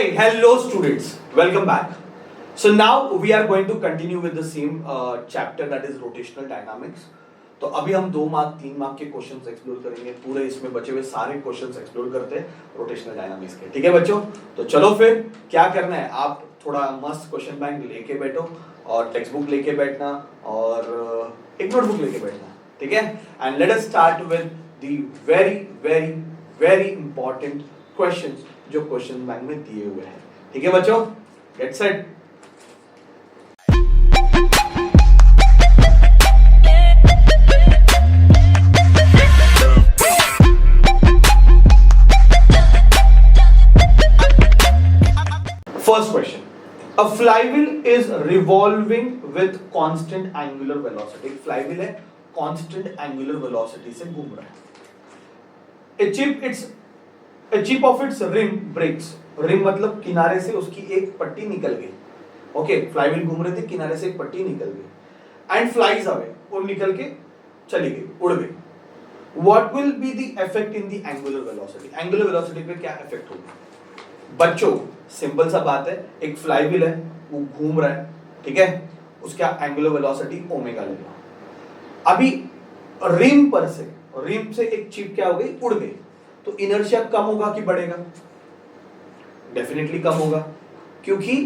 Hey, hello students, welcome back. So now we are going to continue with the same chapter that is rotational dynamics. तो अभी हम 2 mark 3 mark के questions explore करेंगे, पूरे इसमें बचे हुए सारे क्वेश्चंस एक्सप्लोर करते हैं रोटेशनल डायनामिक्स के। ठीक है बच्चों, तो चलो फिर क्या करना है, आप थोड़ा मस्त क्वेश्चन बैंक लेके बैठो और टेक्स्ट बुक लेके बैठना और एक नोटबुक लेके बैठना, ठीक है। And let us start with the very very very important questions जो क्वेश्चन बैंक में दिए हुए हैं। ठीक है बच्चों, get set. First question. A flywheel is revolving with constant angular velocity. एक flywheel है, constant angular velocity से घूम रहा है। A chip of its rim breaks. Rim मतलब किनारे से उसकी एक पट्टी निकल गई। Okay, flywheel घूम रहे थे, किनारे से एक पट्टी निकल गई। And flies away. वो निकल के चली गई, उड़ गई। What will be the effect in the angular velocity? Angular velocity पे क्या effect होगा? बच्चों सिंपल सा बात है, एक फ्लाईव्हील है, वो घूम रहा है, ठीक है, उसका एंगुलर वेलोसिटी ओमेगा ले लो। अभी रिम से एक चिप क्या हो गई, उड़ गई, तो इनर्शिया कम होगा कि बढ़ेगा? डेफिनेटली कम होगा, क्योंकि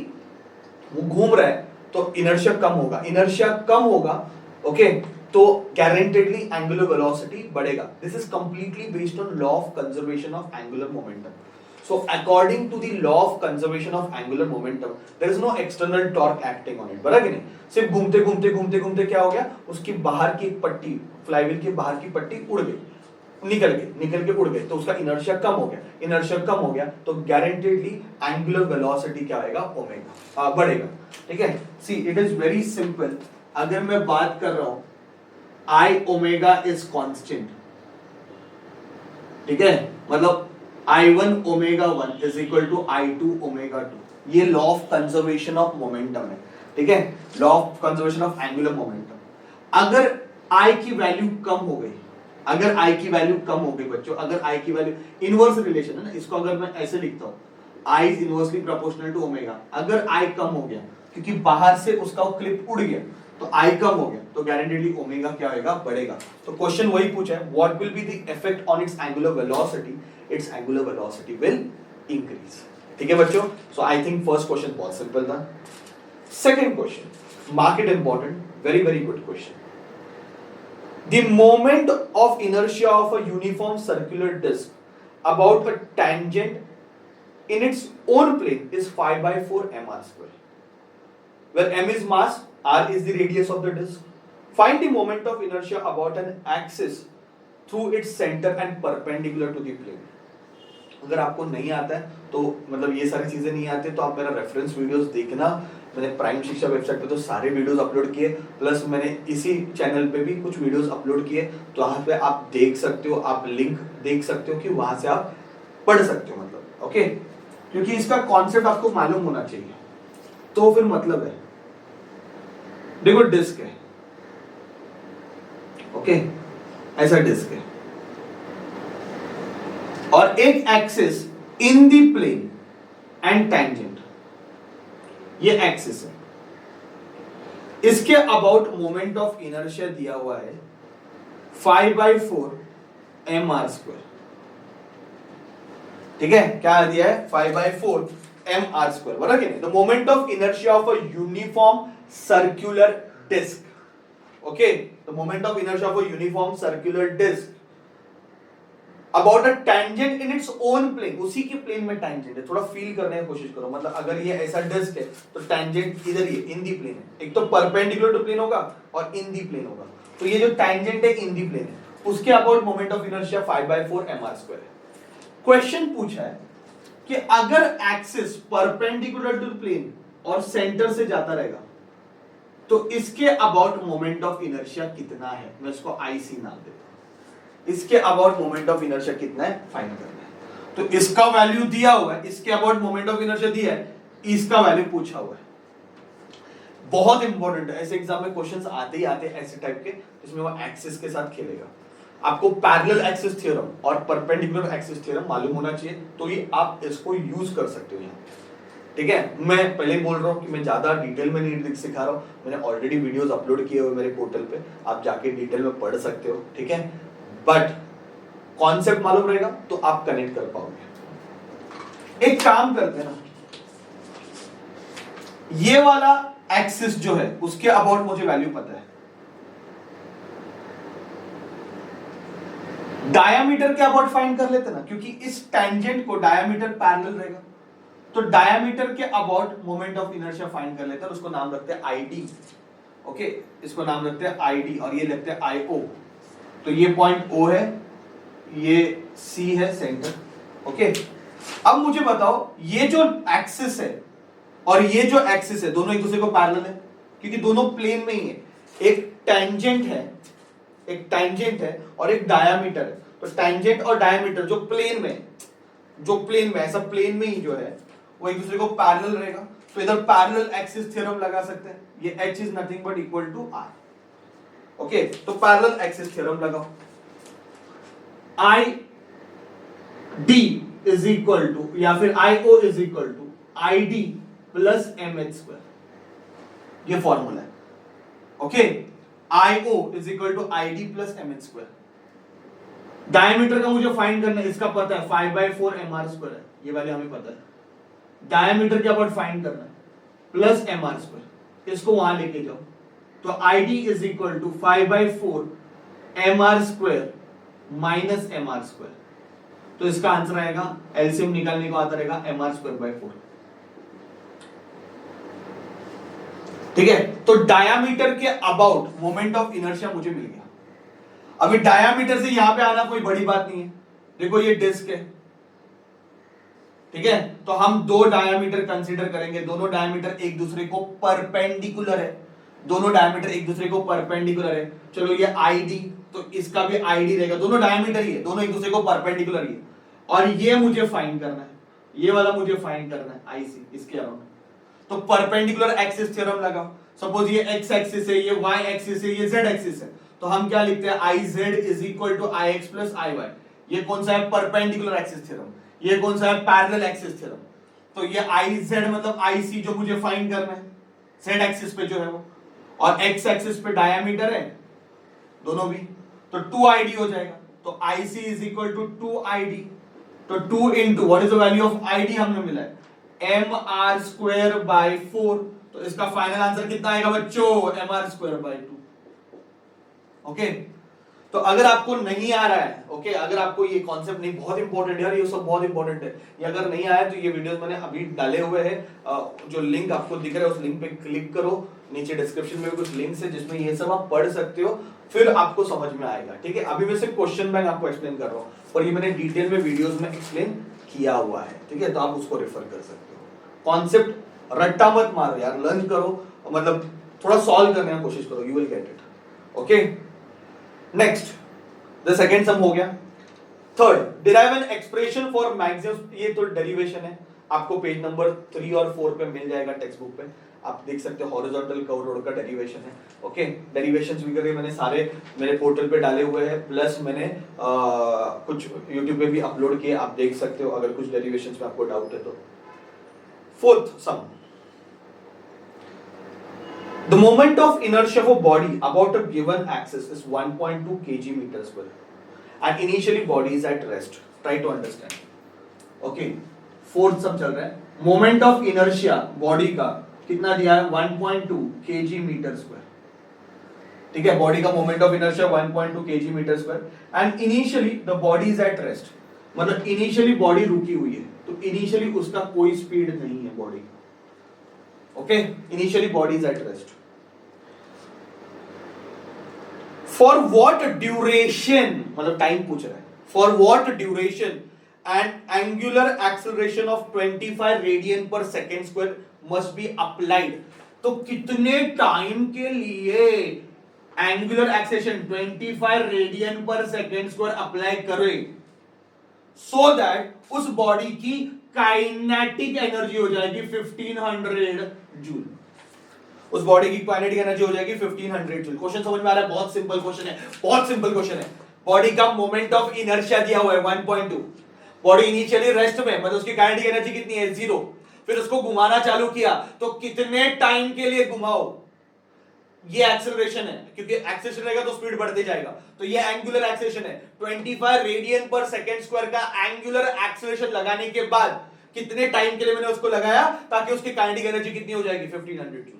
वो घूम रहा है तो इनर्शिया कम होगा, ओके, तो गारंटेडली एंगुलर वेलोसिटी बढ़ेगा। This is completely based on law of conservation of angular momentum. So according to the law of conservation of angular momentum, there is no external torque acting on it, बराबर कि नहीं? सिर्फ घूमते क्या हो गया, उसकी बाहर की एक पट्टी, फ्लाईव्हील के बाहर की पट्टी उड़ गई, निकल के उड़ गई, तो उसका इनर्शिया कम हो गया, तो गारंटेडली एंगुलर वेलोसिटी क्या आएगा, ओमेगा बढ़ेगा। ठीक है, see it is very simple. अगर मैं बात कर रहा हूं आई ओमेगा इज कांस्टेंट, ठीक है, मतलब I1 omega 1 is equal to I2 omega 2, ये law of conservation of momentum है, ठीक है, law of conservation of angular momentum. अगर I की वैल्यू कम हो गई, बच्चों, अगर I की वैल्यू, इनवर्स रिलेशन है ना, इसको अगर मैं ऐसे लिखता हूं I is inversely proportional to omega, अगर I कम हो गया क्योंकि बाहर से उसका वो क्लिप उड़ गया, तो I कम हो गया, तो गारंटेडली ओमेगा क्या होगा, बढ़ेगा। तो क्वेश्चन वही पूछा है, what will be the effect on it's angular velocity? its angular velocity will increase। ठीक है बच्चों, so I think first question बहुत सिंपल था। Second question, mark it important, very very good question। The moment of inertia of a uniform circular disk about a tangent in its own plane is 5/4 mr square, where m is mass, r is the radius of the disk. Find the moment of inertia about an axis through its center and perpendicular to the plane। अगर आपको नहीं आता है तो मतलब ये सारी चीजें नहीं आती तो आप मेरा रेफरेंस वीडियोस देखना। मैंने प्राइम शिक्षा वेबसाइट पे तो सारे वीडियोस अपलोड किए, प्लस मैंने इसी चैनल पे भी कुछ वीडियोस अपलोड किए, तो वहां पे आप देख सकते हो, आप लिंक देख सकते हो कि वहां से आप पढ़ सकते हो, मतलब ओके, क्योंकि इसका कॉन्सेप्ट आपको मालूम होना चाहिए, तो फिर मतलब है। देखो डिस्क है, ओके, ऐसा डिस्क है और एक axis in the plane and tangent, ये एक्सिस है, इसके अबाउट मोमेंट ऑफ इनर्शिया दिया हुआ है 5/4 mr स्क्वायर। ठीक है, क्या दिया है, 5/4 mr स्क्वायर, बराबर है। The moment of inertia of a uniform circular disc, okay, the moment of inertia of a uniform circular disk about a tangent in its own plane, उसी के प्लेन में tangent है, थोड़ा फील करने की कोशिश करो, मतलब अगर ये ऐसा डिस्क है तो tangent इधर ही इन दी प्लेन है, एक तो परपेंडिकुलर टू प्लेन होगा और इन दी प्लेन होगा, तो ये जो tangent है इन दी प्लेन है, उसके about moment of inertia 5/4 mr square है। क्वेश्चन पूछा है कि अगर एक्सिस परपेंडिकुलर टू प्लेन और सेंटर से जाता रहेगा तो इसके अबाउट मोमेंट ऑफ इनर्शिया कितना है, मैं इसको IC नाम देता हूं। इसके अबाउट मोमेंट ऑफ इनर्शिया कितना है, फाइंड करना है। तो इसका वैल्यू दिया हुआ है, इसके अबाउट मोमेंट ऑफ इनर्शिया दिया है, इसका वैल्यू पूछा हुआ है। बहुत इंपॉर्टेंट है, ऐसे एग्जाम में क्वेश्चंस आते ही आते ऐसे टाइप के जिसमें वो एक्सिस के साथ खेलेगा। आपको पैरेलल एक्सिस थ्योरम और परपेंडिकुलर एक्सिस थ्योरम मालूम होना चाहिए, तो ये आप इसको यूज कर सकते हो यहाँ। ठीक है, मैं पहले ही बोल रहा हूँ कि मैं ज्यादा डिटेल में नहीं सिखा रहा हूँ, मैंने ऑलरेडी वीडियोस अपलोड किए हुए मेरे पोर्टल पे, आप जाके डिटेल में पढ़ सकते हो। ठीक है, बट कॉन्सेप्ट मालूम रहेगा तो आप कनेक्ट कर पाओगे। एक काम करते हैं ना, ये वाला एक्सिस जो है उसके अबाउट मुझे वैल्यू पता है, डायामीटर के अबाउट फाइंड कर लेते ना, क्योंकि इस टेंजेंट को डायामीटर पैरेलल रहेगा, तो डायामीटर के about moment of inertia find कर लेते हैं, उसको नाम रखते हैं आईडी। ओके, इसको नाम रखते हैं आईडी और ये लगते हैं आईओ। तो ये पॉइंट ओ है, ये सी है सेंटर। ओके, अब मुझे बताओ ये जो एक्सिस है और ये जो एक्सिस है दोनों एक दूसरे को पैरेलल है, क्योंकि दोनों प्लेन में ही है। एक टेंजेंट है, एक टेंजेंट है और एक डायामीटर है, तो टेंजेंट और डायामीटर जो प्लेन में ऐसा प्लेन में ही जो है वो एक दूसरे को पैरेलल रहेगा, तो इधर पैरेलल एक्सिस थ्योरम लगा सकते हैं। ये H is nothing but equal to R। Okay, तो पैरेलल एक्सिस थ्योरम लगाओ, I D is equal to या फिर IO is equal to ID plus MH square, ये फॉर्मूला है। Okay, IO is equal to ID plus MH square. Diameter का मुझे find करना है, इसका पता है 5/4 MR स्क्वायर है, ये वाले हमें पता है। डायमीटर के अबाउट फाइंड करना है प्लस MR स्क्वायर, इसको वहां लेके जाओ, तो ID is equal to 5/4 MR square minus MR square, तो इसका आंसर आएगा, एलसीएम निकालने को आता रहेगा MR स्क्वायर बाय 4। ठीक है, तो डायामीटर के अबाउट मोमेंट ऑफ इनर्शिया मुझे मिल गया। अभी डायामीटर से यहां पे आना कोई बड़ी बात नहीं है, देखो ये डिस्क है। ठीक है, तो हम दो डायामीटर कंसीडर करेंगे, दोनों डायामीटर एक दूसरे को परपेंडिकुलर है, दोनों डायामीटर एक दूसरे को परपेंडिकुलर है। चलो ये आईडी, तो इसका भी आईडी रहेगा, दोनों डायामीटर ही है, दोनों एक दूसरे को परपेंडिकुलर ही है। और ये मुझे फाइंड करना है, ये वाला मुझे फाइंड करना है आईसी, इसके अराउंड। तो परपेंडिकुलर एक्सिस थ्योरम लगाओ, सपोज ये एक्स एक्सिस है, ये वाई एक्सिस है, ये जेड एक्सिस है, तो हम क्या लिखते हैं, I Z is equal to I X plus I Y. ये कौन सा है, परपेंडिकुलर एक्सिस थ्योरम। ये कौन सा है, पैरेलल एक्सिस थ्योरम। तो ये आई जेड मतलब आई सी जो मुझे फाइंड करना है, जेड एक्सिस पे जो है वो, और एक्स एक्सिस पे डायमीटर है दोनों भी, तो 2ID हो जाएगा। तो IC is equal to 2ID, तो 2 into what is the value of ID हमने मिला है MR स्क्वायर बाय 4, तो इसका फाइनल आंसर कितना आएगा बच्चों, MR स्क्वायर बाय 2। ओके, तो अगर आपको नहीं आ रहा है, ओके, अगर आपको ये कॉन्सेप्ट नहीं, बहुत इंपॉर्टेंट है यार, ये सब बहुत इंपॉर्टेंट है, ये अगर नहीं आया तो ये वीडियोस मैंने अभी डाले हुए हैं, जो लिंक आपको दिख रहा है उस लिंक पे क्लिक करो, नीचे डिस्क्रिप्शन में भी कुछ लिंक्स है जिसमें ये सब आप पढ़ सकते हो, फिर आपको समझ में आएगा। ठीक है, अभी मैं सिर्फ क्वेश्चन बैंक आपको एक्सप्लेन कर रहा हूँ, और ये मैंने डिटेल में वीडियोस में एक्सप्लेन किया हुआ है। ठीक है, तो आप उसको रेफर कर सकते हो। कॉन्सेप्ट रट्टा मत मारो यार, लर्न करो, मतलब थोड़ा सॉल्व करने की कोशिश करो, you will get it. Okay, next the second सम हो गया। Third, derive an expression for maximum, ये तो डेरिवेशन है, आपको पेज नंबर 3 और 4 पे मिल जाएगा टेक्स्ट बुक पे, आप देख सकते हो, हॉरिजॉन्टल कर्व रोड का डेरिवेशन है। ओके, डेरिवेशंस भी करके मैंने सारे मेरे पोर्टल पे डाले हुए हैं, प्लस मैंने कुछ यूट्यूब पे भी अपलोड किए, आप देख सकते हो अगर कुछ डेरिवेशंस में आपको डाउट है तो। Fourth some, the moment of inertia of a body about a given axis is 1.2 kg meter square and initially body is at rest. Try to understand. Okay, fourth सब चल रहा है, moment of inertia body का कितना दिया है, 1.2 kg meter square। ठीक है, बॉडी का moment of inertia 1.2 kg meter square and initially the body is at rest, मतलब इनिशियली बॉडी रुकी हुई है, तो इनिशियली उसका कोई स्पीड नहीं है body. Okay, initially body is at rest. For what duration, मतलब टाइम पूछ रहा है, for what duration and angular acceleration of 25 radian per second square must be applied. तो कितने टाइम के लिए angular acceleration 25 radian per second square apply करे, so that उस बॉडी की काइनेटिक एनर्जी हो जाएगी 1500 जूल। उस बॉडी की काइनेटिक एनर्जी हो जाएगी 1500 जूल। क्वेश्चन समझ में आ रहा है? बहुत सिंपल क्वेश्चन है, बहुत सिंपल क्वेश्चन है। बॉडी का मोमेंट ऑफ इनर्शिया दिया हुआ है 1.2, बॉडी इनिशियली रेस्ट में, मतलब उसकी काइनेटिक एनर्जी कितनी है 0, फिर उसको घुमाना चालू किया तो कितने टाइम के लिए घुमाओ, ये एक्सेलरेशन है, क्योंकि एक्सेलरेशन रहेगा तो स्पीड बढ़ते जाएगा, तो ये एंगुलर एक्सेलरेशन है। 25 रेडियन पर सेकंड स्क्वायर का एंगुलर एक्सेलरेशन लगाने के बाद कितने टाइम के लिए मैंने उसको लगाया, ताकि उसकी काइनेटिक एनर्जी कितनी हो जाएगी 1500 जूल।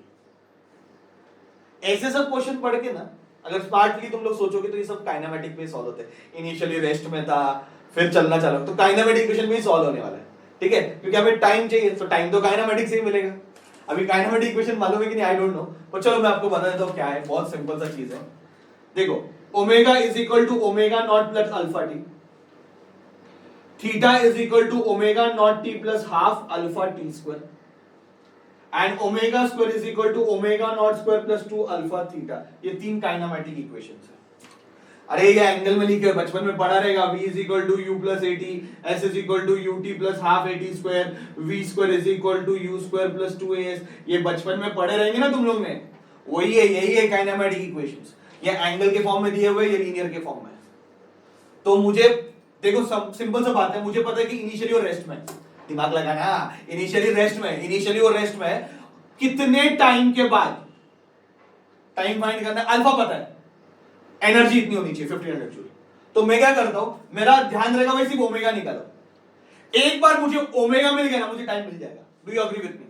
ऐसे सब क्वेश्चन पढ़ के ना, अगर स्मार्टली तुम लोग सोचोगे तो ये सब काइनेमेटिक में सॉल्व होते हैं। इनिशियली रेस्ट में था, फिर चलना चालू, तो काइनेमेटिक इक्वेशन में ही सॉल्व होने वाला है, ठीक है, क्योंकि हमें टाइम चाहिए, तो टाइम तो काइनेमेटिक से ही मिलेगा। अभी काइनेमेटिक इक्वेशन मालूम है कि नहीं, आई डोंट नो, पर चलो मैं आपको बता देता हूं क्या है, बहुत सिंपल सा चीज है। देखो, omega is equal to omega not plus alpha T, theta is equal to omega naught T plus half alpha T square, and omega square is equal to omega not square plus 2 alpha theta. ये तीन kinematic equations है। अरे ये angle में लिखे बचपन में पढ़ा रहेगा, v is equal to U plus A T, S is equal to U T plus half A T square, V square is equal to U square plus 2as। ये बचपन में पढ़े रहेंगे ना तुम लोग ने, वही है, यही है काइनेमेटिक इक्वेशंस। ये एंगल के फॉर्म में दिए हुए, ये लीनियर के फॉर्म में। तो मुझे देखो, सिंपल सा बात है, मुझे पता है कि इनिशियली और रेस्ट में, दिमाग लगाना, इनिशियली और रेस्ट में कितने टाइम के बाद, टाइम फाइंड करना, अल्फा पता है, एनर्जी इतनी होनी चाहिए 1500 जूल। तो मैं क्या करता हूं, मेरा ध्यान रहेगा भाई सिर्फ ओमेगा निकालो। एक बार मुझे ओमेगा मिल गया ना, मुझे टाइम मिल जाएगा। Do you agree with me?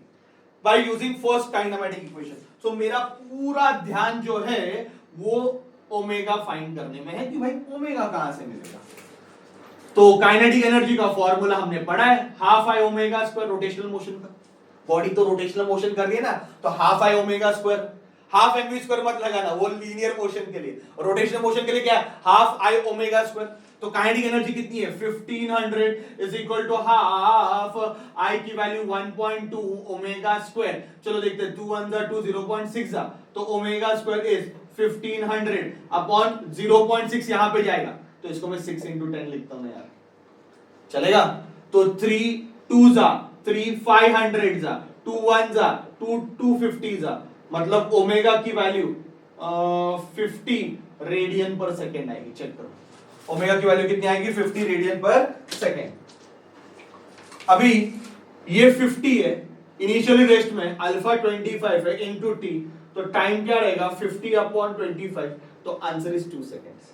By using first kinematic equation. So मेरा पूरा ध्यान जो है वो ओमेगा फाइंड करने में है कि भाई ओमेगा कहां से मिलेगा। तो काइनेटिक एनर्जी का फॉर्मूला हमने पढ़ा है, half I omega square, rotational motion का, बॉडी तो रोटेशनल मोशन कर रही है ना, तो half I omega square, half M V square मत लगाना, वो लीनियर मोशन के लिए, रोटेशनल मोशन के लिए क्या है, हाफ आई ओमेगा स्क्वायर। तो काइनेटिक एनर्जी कितनी है 1500 is equal to half I की वैल्यू 1.2 ओमेगा स्क्वायर। चलो देखते हैं, 2 1 2 0.6, तो ओमेगा स्क्वायर इज 1500 अपॉन 0.6 यहां पे जाएगा, तो इसको मैं 6 into 10 लिखता हूं यार, चलेगा। तो 3 2 3 500 2 1 2 250, मतलब ओमेगा की वैल्यू 50 रेडियन पर सेकेंड आएगी। चेक करो, ओमेगा की वैल्यू कितनी आएगी 50 रेडियन पर सेकेंड। अभी ये 50 है, इनिशियली रेस्ट में अल्फा 25 है इनटू टी, तो टाइम क्या रहेगा 50 अपॉन 25, तो आंसर इज 2 सेकेंड्स।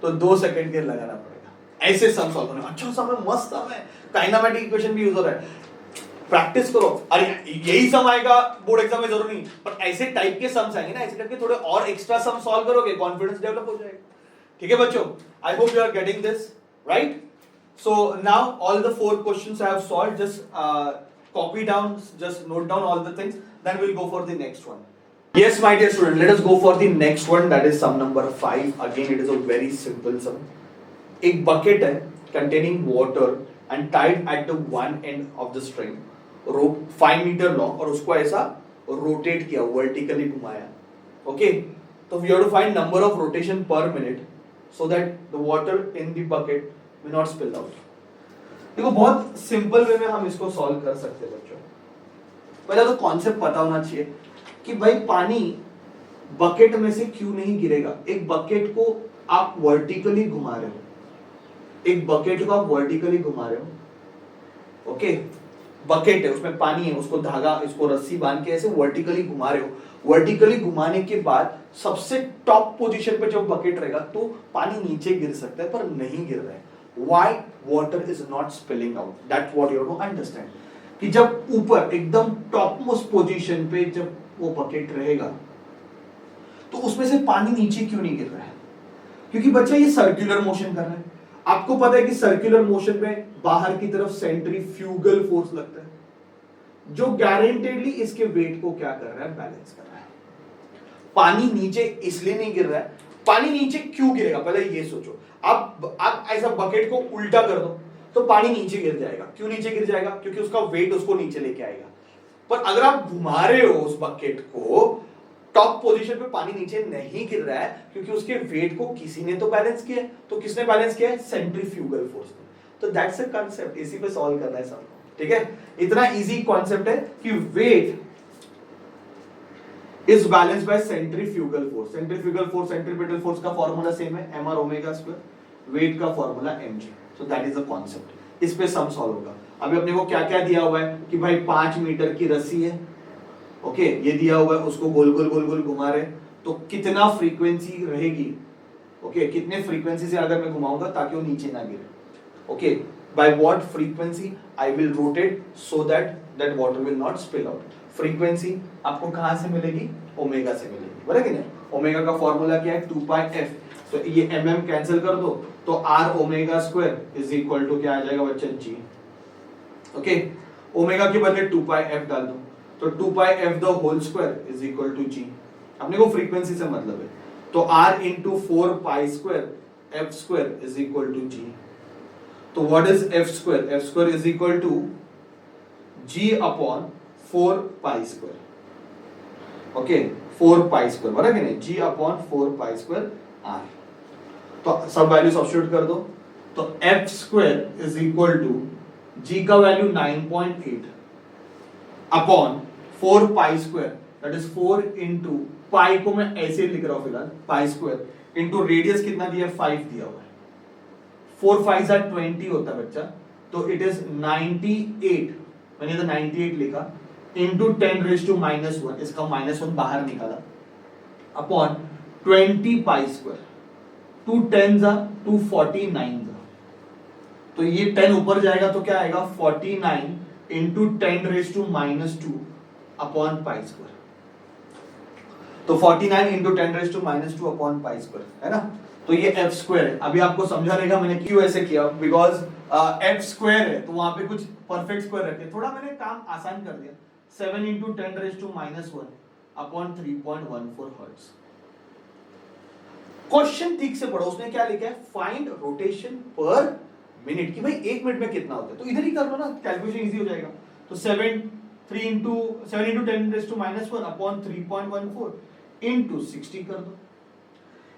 तो 2 सेकंड के लगाना पड़ेगा, ऐसे सम सॉल्व करना। अच्छा सम है, मस्त सम है, काइनेमेटिक इक्वेशन भी यूज हो रहा है, प्रैक्टिस करो। अरे यही सम आएगा बोर्ड एग्जाम में जरूर नहीं, पर ऐसे टाइप के सम्स आएंगे ना, ऐसे टाइप के थोड़े और एक्स्ट्रा सम सॉल्व करोगे, कॉन्फिडेंस डेवलप हो जाएगा। ठीक है बच्चों, I hope you are getting this right. So now all the 4 questions I have solved, just copy down, just note down all the things, then we'll go for the next one. Yes my dear student, let us go for the next one, that is sum number 5. Again it is a very simple sum. एक bucket है containing water and tied at the one end of the string, rope 5 meter long, और उसको ऐसा rotate किया, vertically घुमाया, okay? तो we have to find number of rotation per minute so that the water in the bucket may not spill out. देखो बहुत simple way में हम इसको सॉल्व कर सकते हैं बच्चों। पहले तो कॉन्सेप्ट पता होना चाहिए कि भाई पानी बकेट में से क्यों नहीं गिरेगा। एक बकेट को आप वर्टिकली घुमा रहे हो, एक बकेट को आप वर्टिकली घुमा रहे हो, ओके, बकेट है उसमें पानी है, उसको धागा, इसको रस्सी बांध के ऐसे वर्टिकली घुमा रहे हो। वर्टिकली घुमाने के बाद सबसे टॉप पोजीशन पे जब बकेट रहेगा तो पानी नीचे गिर सकता है, पर नहीं गिर रहा है। Why water is not spilling out? That's what you have to understand. कि जब ऊपर एकदम टॉप मोस्ट पोजीशन पे जब वो बकेट रहेगा तो उसमें से पानी नीचे क्यों नहीं गिर रहा है? क्योंकि बच्चा ये सर्कुलर मोशन कर रहा है। आपको पता है कि सर्कुलर मोशन में बाहर की तरफ सेंट्रीफ्यूगल फोर्स लगता है जो गारंटेडली इसके वेट को क्या कर रहा है, बैलेंस कर रहा है। पानी नीचे इसलिए नहीं गिर रहा है, पानी नीचे क्यों गिरेगा पहले ये सोचो। आप ऐसा बकेट को उल्टा कर दो तो पानी नीचे गिर जाएगा। क्यों नीचे गिर जाएगा? क्योंकि उसका वेट उसको नीचे लेके आएगा। पर अगर आप घुमा रहे हो उस बकेट को, टॉप पोजीशन पे पानी नीचे नहीं गिर रहा है क्योंकि उसके वेट को किसी ने तो बैलेंस किया है। तो किसने बैलेंस किया है? सेंट्रीफ्यूगल फोर्स ने। तो दैट्स अ कांसेप्ट, इसी पे सॉल्व करना है सबको। ठीक है, इतना इजी कॉन्सेप्ट है कि weight is balance by centrifugal force. Centrifugal force, centripetal force का फॉर्मूला सेम है, mr ओमेगा स्क्वायर, वेट का formula mg। So that is the concept. इस पे सम सॉल्व होगा। अभी अपने को क्या क्या दिया हुआ है कि भाई 5 मीटर की रस्सी है, ओके, ये दिया हुआ है, उसको गोल गोल गोल गोल घुमा रहे, तो कितना फ्रीक्वेंसी रहेगी, ओके, कितने फ्रीक्वेंसी से अगर मैं घुमाऊंगा ताकि वो नीचे ना गिरे, okay, by what frequency I will rotate so that that water will not spill out. Frequency आपको कहां से मिलेगी, ओमेगा से मिलेगी, बराबर है कि नहीं। ओमेगा का फॉर्मूला क्या है, 2 पाई f, तो ये mm कैंसिल कर दो, तो r omega square is equal to क्या आ जाएगा बच्चा, g, ओके। ओमेगा के बदले 2 पाई f डाल दो, तो 2 pi f the whole square is equal to g। अपने को फ्रीक्वेंसी से मतलब है, तो r into 4 pi square f square is equal to g। तो what is f square, f square is equal to g upon 4 pi square, okay, 4 pi square, बराबर है कि नहीं, g upon 4 pi square r। तो सब value substitute कर दो, तो f square is equal to g का value 9.8 upon 4 pi square, that is 4 into pi को मैं ऐसे लिख रहा हूं फिलहाल, पाई स्क्वायर इंटू रेडियस कितना दिया, 5 दिया हुआ है, 4 5 are 20 होता है बच्चा, तो इट इज 98, मैंने तो 98 लिखा, इंटू 10 रेज टू माइनस 1, इसका -1 बाहर निकाला, upon 20 pi square, 2 10s are 249, तो ये 10 ऊपर जाएगा तो क्या आएगा, 49 into 10 raise to minus 2 upon pi square. तो 49 into 10 raise to minus 2 upon pi square, है ना। तो ये f स्क्वायर है। अभी आपको समझा रहेगा मैंने क्यों ऐसे किया, बिकॉज f स्क्वायर है तो वहां पे कुछ परफेक्ट स्क्वायर रखे, थोड़ा मैंने काम आसान कर दिया। 7 into 10 raise to minus 1 upon 3.14 hertz. Question ठीक से पढ़ो, उसने क्या लिखा है, फाइंड रोटेशन पर मिनट, की भाई 1 मिनट में कितना होता है, तो इधर ही कर लो ना, कैलकुलेशन इजी हो जाएगा। तो 7 into 10 raise to minus 1 upon 3.14 into 60 कर दो,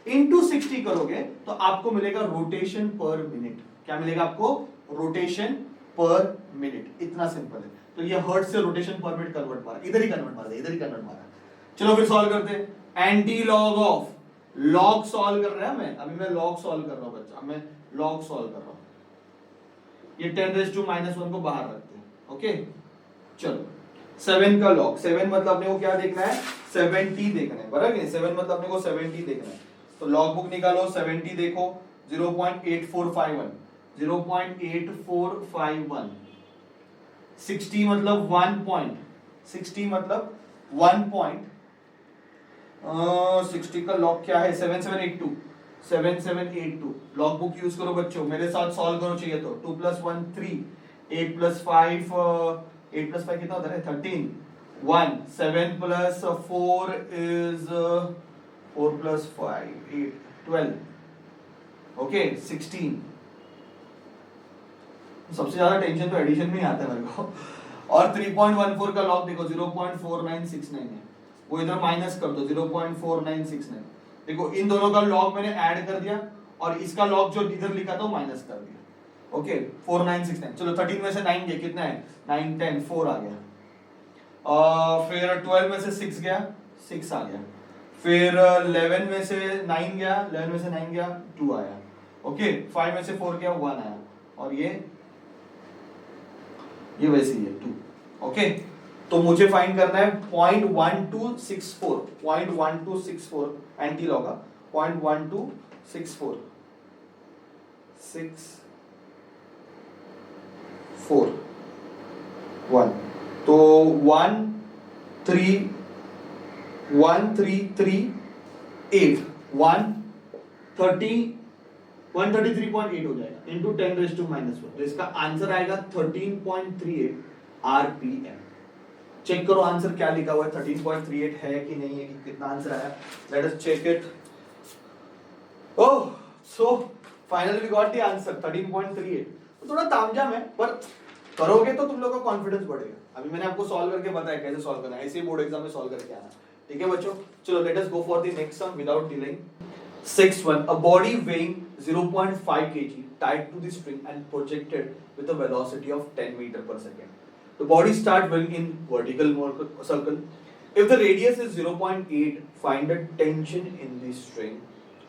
इंटू 60 करोगे तो आपको मिलेगा रोटेशन पर मिनट। क्या मिलेगा आपको, रोटेशन पर मिनट, इतना सिंपल है। तो ये हर्ट्ज से रोटेशन पर मिनट कन्वर्ट मारा, इधर ही कन्वर्ट मारा, इधर ही कन्वर्ट मारा। चलो फिर सॉल्व करते हैं। Anti log of, log solve कर रहा है मैं, अभी मैं लॉग सॉल्व कर रहा हूं बच्चा, मैं लॉग सॉल्व कर रहा हूं। ये 10 रेज टू माइनस 1 को बाहर रखते हैं, ओके। चलो 7 का लॉग, 7 मतलब अपने को क्या देखना है, 70 देखना है, बराबर है। 7 मतलब अपने को 70 देखना है, तो लॉग बुक निकालो, 70 देखो 0.8451, 0.8451, 60 मतलब 1 पॉइंट, 60 मतलब 1 पॉइंट, 60 का लॉग क्या है, 7782, 7782। लॉग बुक यूज करो बच्चों, मेरे साथ सॉल्व करो चाहिए तो। 2 + 1 3, 8 + 5 8 + 5 कितना होता है, 13, 1, 7 + 4 is 4 + 5 8 12, ओके 16। सबसे ज्यादा टेंशन तो एडिशन में ही आता है मेरे को। और 3.14 का लॉग देखो 0.4969 है, वो इधर माइनस कर दो 0.4969। देखो इन दोनों का लॉग मैंने ऐड कर दिया और इसका लॉग जो इधर लिखा था माइनस कर दिया, ओके 4969। चलो 13 में से 9 गया, कितना है 9 10 4 आ गया, फिर 12 में से 6 गया 6 आ गया, फिर 11 में से 9 गया, 11 में से 9 गया 2 आया, ओके 5 में से 4 गया 1 आया, और ये वैसे ही है 2, ओके। तो मुझे फाइंड करना है 0.1264, 0.1264 एंटी लॉग का 0.1264 641, तो 1338 133.8 हो जाएगा इंटू 10 रेज टू माइनस 1, तो इसका आंसर आएगा 13.38 आरपीएम। चेक करो आंसर क्या लिखा हुआ है, 13.38 है कि नहीं है, कि कितना आंसर आया, let us check it. Oh so finally we got the answer 13.38। तो थोड़ा तामझाम है पर करोगे तो तुम लोग का कॉन्फिडेंस बढ़ेगा। अभी मैंने आपको सॉल्व करके बताया कैसे सॉल्व करना है, ऐसे ही बोर्ड एग्जाम में सॉल्व करके आना, ठीक है बच्चों। चलो let us go for the next sum without delaying. 6.1 A body weighing 0.5 kg tied to the string and projected with a velocity of 10 meter per second. The body start going in vertical circle. If the radius is 0.8, find the tension in the string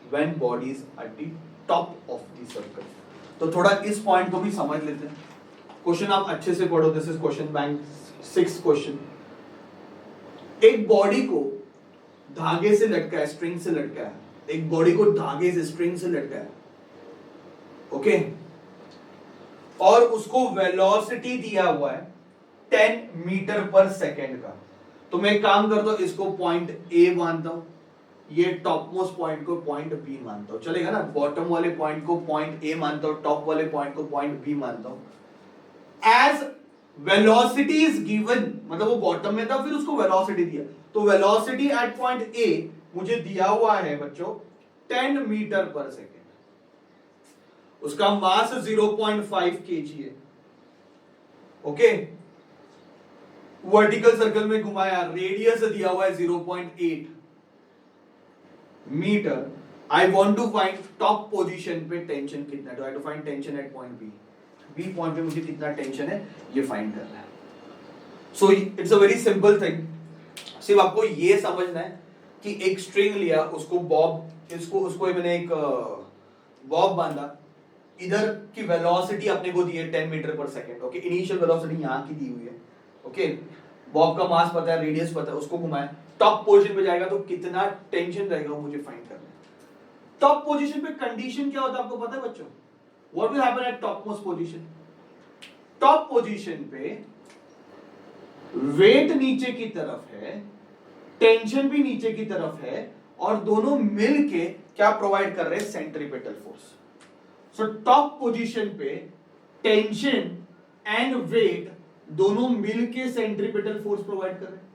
when body is at the top of the circle. तो थोड़ा इस point को भी समझ लेते हैं. Question आप अच्छे से पढ़ो. This is question bank 6 question. एक बॉडी को धागे से लटका है, स्ट्रिंग से लटका है. एक बॉडी को धागे से, स्ट्रिंग से लटका है. ओके और उसको वेलोसिटी दिया हुआ है 10 मीटर पर सेकेंड का. तो मैं एक काम करता हूं, इसको पॉइंट ए मानता हूं, ये टॉप मोस्ट पॉइंट को पॉइंट बी मानता हूं. चलेगा ना? बॉटम वाले पॉइंट को पॉइंट ए मानता हूं, टॉप वाले पॉइंट को पॉइंट बी मानता हूं. एज वेलोसिटी इज गिवन, मतलब वो बॉटम में था, फिर उसको वेलोसिटी दिया. तो वेलोसिटी एट पॉइंट ए मुझे दिया हुआ है बच्चों 10 मीटर पर सेकेंड. उसका मास 0.5 kg है. ओके वर्टिकल सर्कल में घुमाया, रेडियस दिया हुआ है 0.8 metre. I want to find top position पे टेंशन कितना. Do I to find tension at point B. B point पे मुझे कितना टेंशन है ये फाइंड करना है. So it's a very simple thing. सिर्फ आपको ये समझना है कि एक स्ट्रिंग लिया, उसको बॉब, उसको मैंने एक बॉब बांधा. इधर की वेलोसिटी अपने को दी है 10 मीटर पर सेकेंड. ओके इनिशियल वेलोसिटी यहां की दी हुई है. ओके बॉब का मास पता है, रेडियस पता है, उसको घुमाया. टॉप पोजीशन पे जाएगा तो कितना टेंशन रहेगा वो मुझे फाइंड करना है. टॉप पोजीशन पे कंडीशन क्या होता है आपको पता है बच्चों? What will happen at top most position? Top position पे वेट नीचे की तरफ है, टेंशन भी नीचे की तरफ है, और दोनों मिलके क्या प्रोवाइड कर रहे हैं? Centripetal force. So top position पे टेंशन एंड वेट दोनों मिलके सेंट्रीपिटल फोर्स प्रोवाइड कर रहे हैं.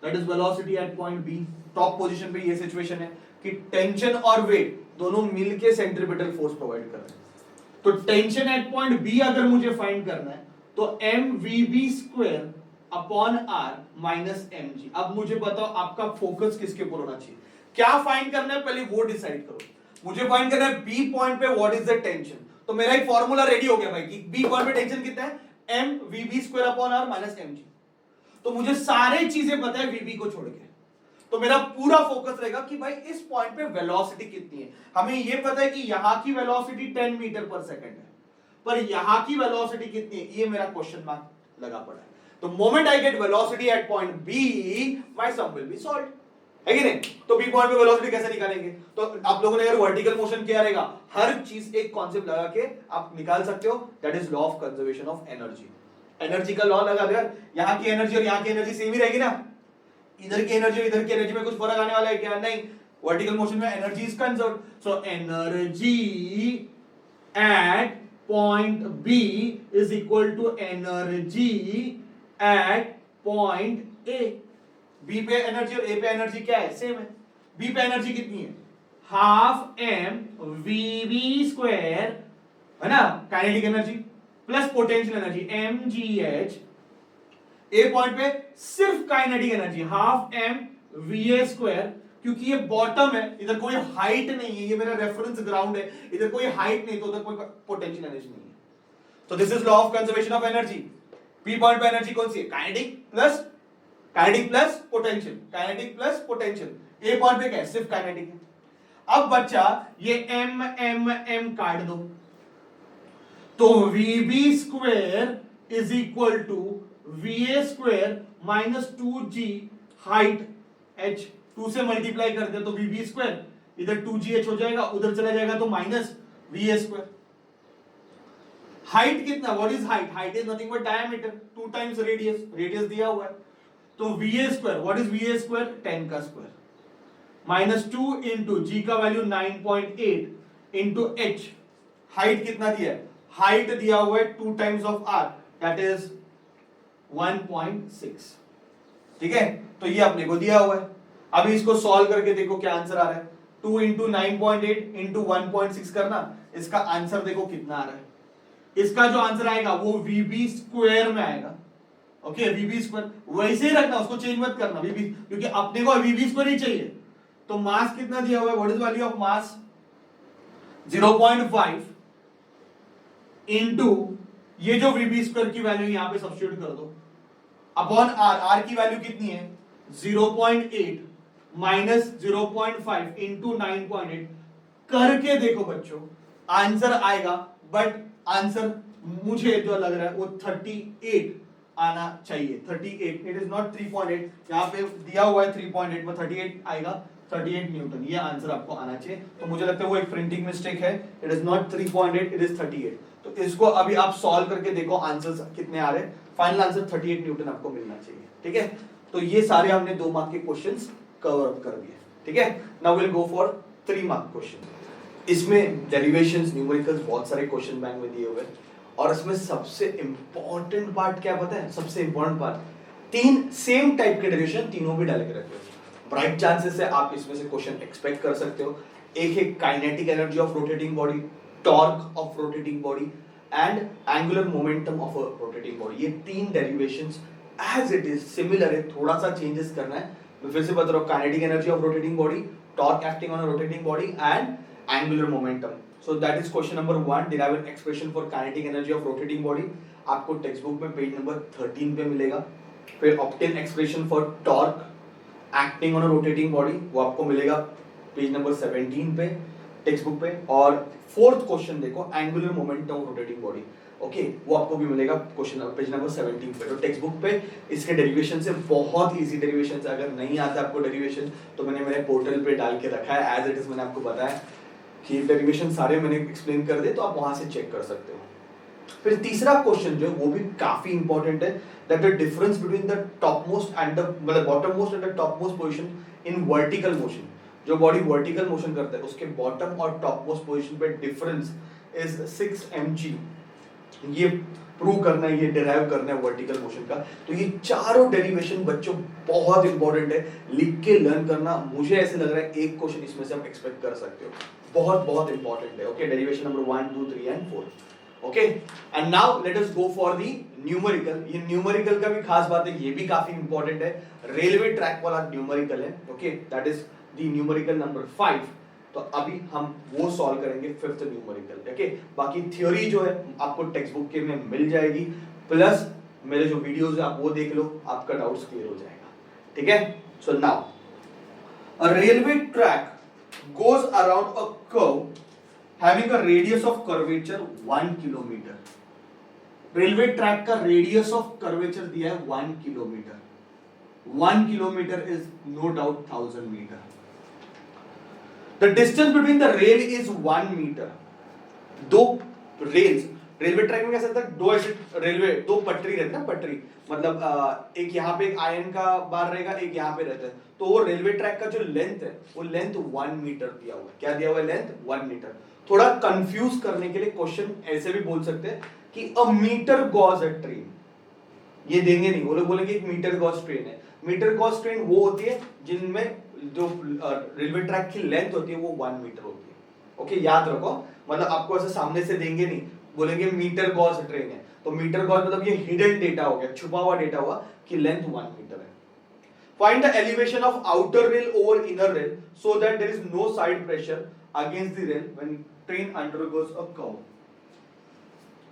That is velocity at point B. Top position पे ये सिचुएशन है कि टेंशन और वेट दोनों मिलके सेंट्रीपिटल फोर्स प्रोवाइड कर रहे हैं. तो टेंशन एट पॉइंट बी अगर मुझे फाइंड करना है तो mvb² upon r minus mg. अब मुझे बताओ आपका फोकस किसके ऊपर होना चाहिए? क्या फाइंड करना है पहले वो डिसाइड करो. मुझे फाइंड करना है बी पॉइंट पे व्हाट इज द टेंशन. तो मेरा एक फॉर्मूला रेडी हो गया भाई कि बी पॉइंट पे टेंशन कितना है? mvb² upon r minus mg. तो मुझे सारे चीजें पता है vb को छोड़ के. तो मेरा पूरा फोकस रहेगा कि भाई इस पॉइंट पे वेलोसिटी कितनी है. हमें ये पता है कि यहां की वेलोसिटी 10 मीटर पर सेकंड है, पर यहां की वेलोसिटी कितनी है ये मेरा क्वेश्चन मार्क लगा पड़ा है. तो moment I get velocity at point B, my sum will be solved. है कि नहीं? तो बी पॉइंट पे वेलोसिटी कैसे निकालेंगे? तो आप लोगों ने अगर वर्टिकल मोशन किया रहेगा, हर चीज एक कॉन्सेप्ट लगा के आप निकाल सकते हो. That is law of conservation of energy. Energy का लॉ लगा दो यार. यहां की एनर्जी और यहां की एनर्जी सेम ही रहेगी ना. इधर की एनर्जी और इधर की एनर्जी में कुछ फर्क आने वाला है क्या? नहीं. वर्टिकल मोशन में energy is conserved. So energy at point B is equal to energy at point A. B पे एनर्जी और ए पे एनर्जी क्या है? सेम है. बी पे एनर्जी कितनी है? हाफ एम वीबी² है ना, kinetic energy, plus potential energy mgh. ए पॉइंट पे सिर्फ kinetic energy half M va², क्योंकि ये बॉटम है, इधर कोई हाइट नहीं है, ये मेरा रेफरेंस ग्राउंड है, इधर कोई हाइट नहीं, तो उधर कोई पोटेंशियल एनर्जी नहीं है. तो this is law of conservation of energy. P point पे एनर्जी कौन सी है? Kinetic plus potential, kinetic plus potential. A point पे क्या है? सिर्फ काइनेटिक है. अब बच्चा ये m काट दो, तो vb² is equal to va² minus 2g height h. 2 से मल्टीप्लाई कर दे तो vb², इधर 2gh हो जाएगा, उधर चला जाएगा तो माइनस va². हाइट कितना? What is height? Height is nothing but diameter 2 times radius. Radius दिया हुआ है. तो va², व्हाट इज va²? 10 का स्क्वायर माइनस 2 इंटू जी का वैल्यू 9.8 इंटू h. हाइट कितना दिया है? हाइट दिया हुआ है 2 times of r, that is 1.6. ठीक है, तो ये अपने को दिया हुआ है. अभी इसको सॉल्व करके देखो क्या आंसर आ रहा है. 2 इंटू 9.8 इंटू 1.6 करना, इसका आंसर देखो कितना आ रहा है. इसका जो आंसर आएगा वो vb² में आएगा. ओके vb², वैसे ही रखना, उसको चेंज मत करना vb, क्योंकि अपने को vb² ही चाहिए. तो मास कितना दिया हुआ है? What is value of mass? 0.5 into ये जो vb² की वैल्यू यहां पे सब्स्टिट्यूट कर दो, अपॉन आर, आर की वैल्यू कितनी है 0.8 माइनस 0.5 इंटू 9.8 करके देखो बच्चों आंसर आएगा, बट आंसर मुझे जो लग रहा है वो 38 आना चाहिए। 38, इट इज नॉट 3.8, यहाँ पे दिया हुआ है 3.8 में 38 आएगा, 38 न्यूटन, ये आंसर आपको आना चाहिए। तो मुझे लगता है वो एक प्रिंटिंग मिस्टेक है, it is not 3.8, it is 38। तो इसको अभी आप सॉल्व करके देखो आंसर्स कितने आ रहे हैं, फाइनल आंसर 38 न्यूटन आपको मिलना चाहिए। ठीक है, तो ये सारे हमने 2 मार्क के क्वेश्चंस कवर अप कर दिए। ठीक है, now will go for 3 mark question. इसमें डेरिवेशंस, न्यूमेरिकल्स बहुत सारे क्वेश्चन बैंक में दिए हुए हैं, और इसमें सबसे इंपॉर्टेंट पार्ट क्या पता है, सबसे इंपॉर्टेंट पार्ट 3 सेम टाइप के डेरिवेशन तीनों भी डाल के रखे हैं। ब्राइट चांसेस है आप इसमें से क्वेश्चन एक्सपेक्ट कर सकते हो। एक है kinetic energy of rotating body, torque of rotating body and angular momentum of rotating body. ये 3 derivations as it is similar है, थोड़ा सा चेंजेस करना है। मैं फिर से बता रहा हूं, kinetic energy of rotating body, torque acting on a rotating body and angular momentum. So that is question number 1, derive an expression for kinetic energy of rotating body. आपको टेक्स्ट बुक में पेज नंबर 13 पे मिलेगा। फिर obtain expression for torque acting on a rotating body, वो आपको मिलेगा page number 17 पे text book पे। और 4th क्वेश्चन देखो, angular momentum of rotating body, okay, वो आपको भी मिलेगा क्वेश्चन पेज नंबर 17 पे। तो टेक्स्ट बुक पे इसके डेरिवेशन से बहुत इजी डेरिवेशन है। अगर नहीं आता आपको डेरिवेशन तो मैंने मेरे पोर्टल पे डाल के रखा है, एज इट इज मैंने आपको बताया कि डेरिवेशन सारे मैंने एक्सप्लेन कर दे, तो आप वहां से चेक कर सकते हो। फिर तीसरा क्वेश्चन जो है वो भी काफी इंपॉर्टेंट है, that the difference between the top most and the मतलब bottom most and the top most position in vertical motion. जो बॉडी वर्टिकल मोशन करता है उसके बॉटम और टॉप मोस्ट पोजीशन पे डिफरेंस इज 6 mg। ये प्रूव करना है, ये डिराइव करना है वर्टिकल मोशन का। तो ये चारों डेरिवेशन बच्चों बहुत इंपॉर्टेंट है, लिख के लर्न करना। मुझे ऐसे लग रहा है एक क्वेश्चन इसमें से आप एक्सपेक्ट कर सकते हो, बहुत बहुत इंपॉर्टेंट है। Okay, derivation number 1, 2, 3 and 4। Okay, and now let us go for the numerical. ये न्यूमेरिकल का भी खास बात है, ये भी काफी इंपॉर्टेंट है, रेलवे ट्रैक वाला न्यूमेरिकल है। Okay, that is the numerical number 5। तो अभी हम वो सॉल्व करेंगे 5th न्यूमेरिकल। ओके, बाकी थ्योरी जो है आपको टेक्स्ट बुक के में मिल जाएगी, प्लस मेरे जो वीडियोस है आप वो देख लो, आपका डाउट्स क्लियर हो जाएगा। ठीक है, so now a railway track goes around a curve having a radius of curvature 1 kilometre. Railway track का रेडियस ऑफ कर्वेचर दिया है 1 kilometre. 1 kilometre is no doubt 1000 metre. The distance between the rail is 1 metre. 2 rails, railway track में कैसा होता है, 2 ऐसे railway, 2 पटरी रहती है ना, पटरी मतलब एक यहाँ पे एक आयरन का बार रहेगा, एक यहाँ पे रहता है। तो वो रेलवे ट्रैक का जो लेंथ है वो लेंथ 1 मीटर दिया हुआ है। क्या दिया हुआ है, लेंथ 1 मीटर। थोड़ा कंफ्यूज करने के लिए क्वेश्चन ऐसे भी बोल सकते हैं कि अ मीटर गॉज अ ट्रेन, ये देंगे नहीं, वो लोग बोलेंगे एक मीटर गॉज ट्रेन है। मीटर गॉज ट्रेन वो होती है जिनमें जो रेलवे ट्रैक की लेंथ होती है वो 1 मीटर होती है। ओके, याद रखो, मतलब आपको ऐसे सामने से देंगे नहीं, बोलेंगे मीटर गॉज ट्रेन है, तो मीटर गॉज मतलब ये हिडन डेटा हो गया, छुपा हुआ डेटा हुआ कि लेंथ 1 मीटर है। Find the elevation of outer rail over inner rail so that there is no side pressure against the rail when train undergoes a curve।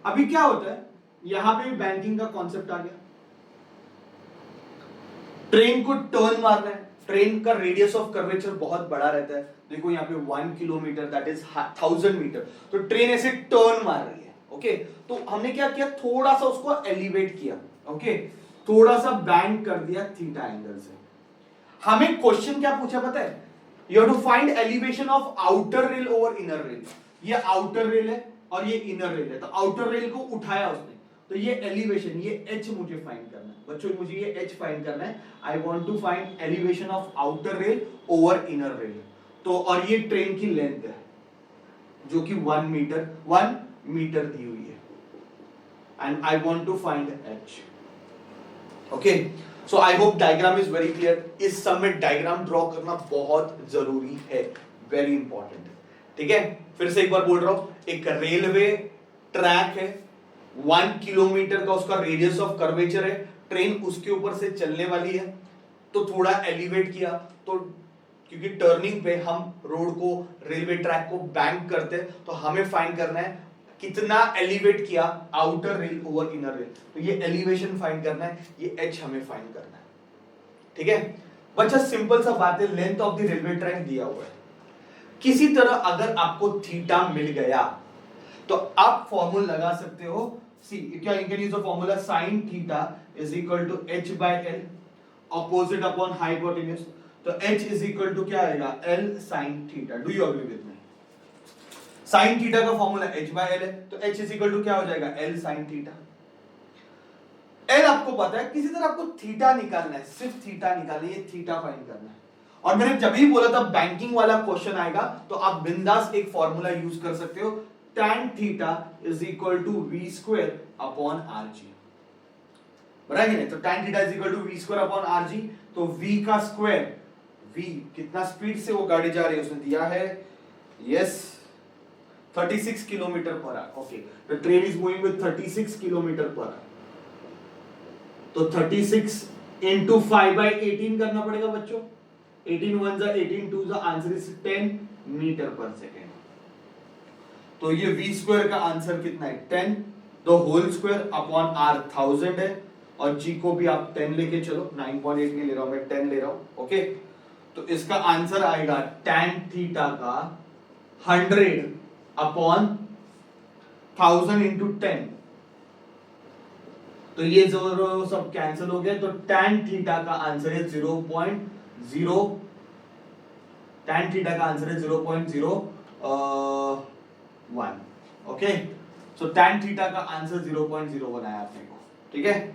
अभी क्या होता है, यहां पे बैंकिंग का कॉन्सेप्ट आ गया। ट्रेन को टर्न मारना है, ट्रेन का रेडियस ऑफ कर्वेचर बहुत बड़ा रहता है। देखो यहाँ पे 1 किलोमीटर दैट इज 1000 मीटर। तो ट्रेन ऐसे टर्न मार रही है। ओके, तो हमने क्या किया, थोड़ा सा उसको एलिवेट किया। ओके, थोड़ा सा बैंक कर दिया थीटा एंगल से। हमें क्वेश्चन क्या पूछा पता है, you have to find elevation of outer rail over inner rail. ये आउटर रेल है और ये इनर रेल है, तो आउटर रेल को उठाया उसने, तो ये एलिवेशन, ये h मुझे फाइंड करना है बच्चों, मुझे ये h फाइंड करना है। I want to find elevation of outer rail over inner rail. तो और ये ट्रेन की लेंथ है जो कि 1 मीटर दी हुई है, and I want to find h। Okay, so I hope diagram is very clear. इस सब में डायग्राम ड्रॉ करना बहुत जरूरी है, वेरी इंपॉर्टेंट है। ठीक है, फिर से एक बार बोल रहा हूं, एक रेलवे ट्रैक है, 1 किलोमीटर का उसका रेडियस ऑफ कर्वेचर है, ट्रेन उसके ऊपर से चलने वाली है, तो थोड़ा एलिवेट किया, तो क्योंकि टर्निंग पे हम रोड को, रेलवे ट्रैक को बैंक करते हैं, तो हमें फाइंड करना है कितना एलिवेट किया outer rail over inner rail, तो ये एलिवेशन फाइंड करना है, ये एच हमें फाइंड करना है, ठीक है बच्चा। सिंपल सा बात है, length of the railway track दिया हुआ है, किसी तरह अगर आपको थीटा मिल गया तो आप फॉर्मूला लगा सकते हो, सी क्या you can use the formula sin theta is equal to h by l opposite upon hypotenuse, तो h इज इक्वल टू क्या आएगा l sin theta. Do you agree with me? sin theta का formula h by l है, तो h is equal to क्या हो जाएगा l sin theta. l आपको पता है, किसी तरह आपको थीटा निकालना है, सिर्फ थीटा निकालना है, ये थीटा फाइंड करना है। और मैंने जब भी बोला था बैंकिंग वाला क्वेश्चन आएगा तो आप बिंदास एक फॉर्मूला यूज कर सकते हो, tan theta is equal to v square upon rg, बराबर है? तो tan theta is equal to v square upon rg, तो v का स्क्वायर, v कितना स्पीड से वो गाड़ी जा रही है उसने दिया है, yes 36 kilometre per hour. Okay, the train is moving with 36 kilometre per hour, तो 36 into 5/18 करना पड़ेगा बच्चों, 18 1 जा 18 2 जा, आंसर इज 10 मीटर पर सेकेंड। तो ये v स्क्वायर का आंसर कितना है 10, तो होल स्क्वायर अपॉन r 1000 है, और g को भी आप 10 लेके चलो, 9.8 नहीं ले रहा हूं मैं, 10 ले रहा हूं। ओके, तो इसका आंसर आएगा tan थीटा का 100 अपॉन 1000 इंटू 10, तो ये जो सब कैंसिल हो गया, तो tan थीटा का आंसर है 0.0, tan थीटा का आंसर है 0.01। ओके, सो tan थीटा का आंसर 0.01 आया आपने को, ठीक है।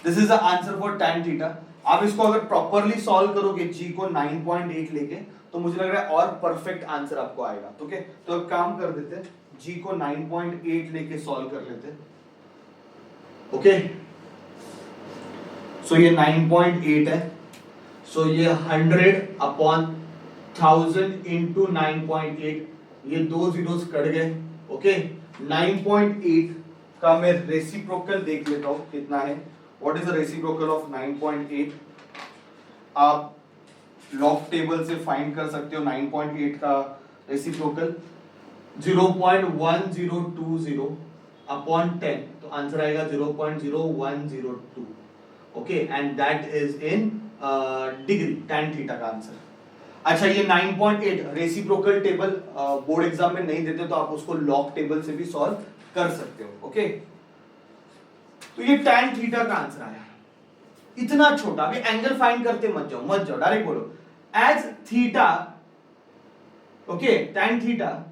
This is the answer for tan theta. आप इसको अगर प्रॉपरली सॉल्व करोगे g को 9.8 लेके, तो मुझे लग रहा है और परफेक्ट आंसर आपको आएगा। ओके, तो एक काम कर देते हैं, g को 9.8 लेके सॉल्व कर लेते हैं। ओके, सो ये 9.8 है, सो ये 100 अपॉन 1000 इंटू 9.8, ये दो जीरोस कट गए। ओके, 9.8 का मैं रेसिप्रोकल देख लेता हूं कितना है। What is the reciprocal of 9.8? आप लॉग टेबल से फाइंड कर सकते हो 9.8 का रेसिप्रोकल 0.1020 अपॉन 10, तो आंसर आएगा 0.0102। Okay, and that is in degree, tan theta का आंसर। अच्छा, ये 9.8 रेसिप्रोकल टेबल बोर्ड एग्जाम में नहीं देते, तो आप उसको लॉग टेबल से भी सॉल्व कर सकते हो। ओके, तो ये tan थीटा का आंसर आया, इतना छोटा। अभी एंगल फाइंड करते मत जाओ, डायरेक्ट बोलो as theta. Okay, tan theta